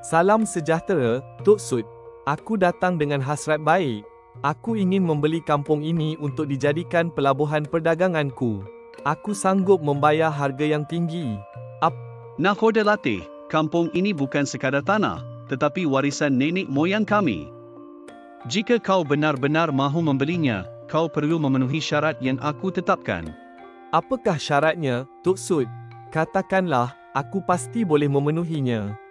Salam sejahtera, Tok Sud. Aku datang dengan hasrat baik. Aku ingin membeli kampung ini untuk dijadikan pelabuhan perdaganganku. Aku sanggup membayar harga yang tinggi. Nakhoda Latih, kampung ini bukan sekadar tanah, tetapi warisan nenek moyang kami. Jika kau benar-benar mahu membelinya, kau perlu memenuhi syarat yang aku tetapkan. Apakah syaratnya, Tok Sud? Katakanlah, aku pasti boleh memenuhinya.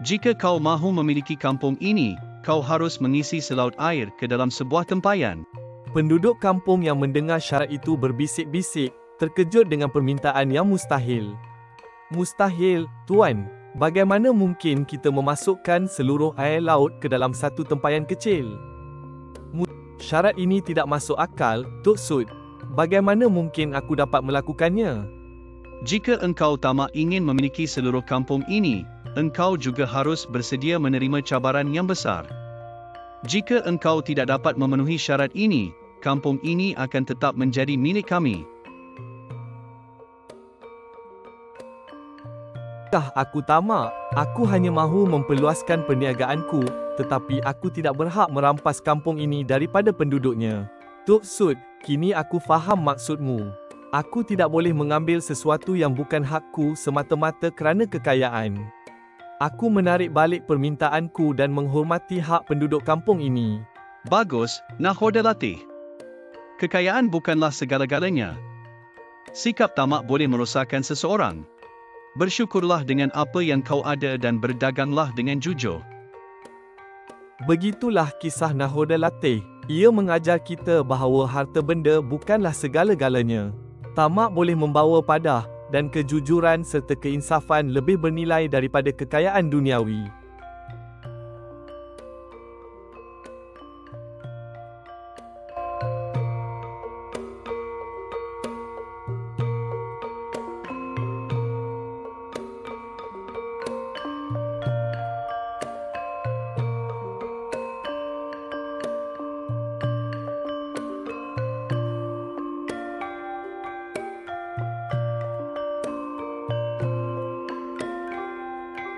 Jika kau mahu memiliki kampung ini, kau harus mengisi selaut air ke dalam sebuah tempayan. Penduduk kampung yang mendengar syarat itu berbisik-bisik, terkejut dengan permintaan yang mustahil. Mustahil, Tuan. Bagaimana mungkin kita memasukkan seluruh air laut ke dalam satu tempayan kecil? Syarat ini tidak masuk akal, Tok Sud. Bagaimana mungkin aku dapat melakukannya? Jika engkau tamak ingin memiliki seluruh kampung ini, engkau juga harus bersedia menerima cabaran yang besar. Jika engkau tidak dapat memenuhi syarat ini, kampung ini akan tetap menjadi milik kami. Aku tamak. Aku hanya mahu memperluaskan perniagaanku, tetapi aku tidak berhak merampas kampung ini daripada penduduknya. Tok Sud, kini aku faham maksudmu. Aku tidak boleh mengambil sesuatu yang bukan hakku semata-mata kerana kekayaan. Aku menarik balik permintaanku dan menghormati hak penduduk kampung ini. Bagus, Nakhoda Latih. Kekayaan bukanlah segala-galanya. Sikap tamak boleh merosakkan seseorang. Bersyukurlah dengan apa yang kau ada dan berdaganglah dengan jujur. Begitulah kisah Nakhoda Latih. Ia mengajar kita bahawa harta benda bukanlah segala-galanya. Tamak boleh membawa padah, dan kejujuran serta keinsafan lebih bernilai daripada kekayaan duniawi.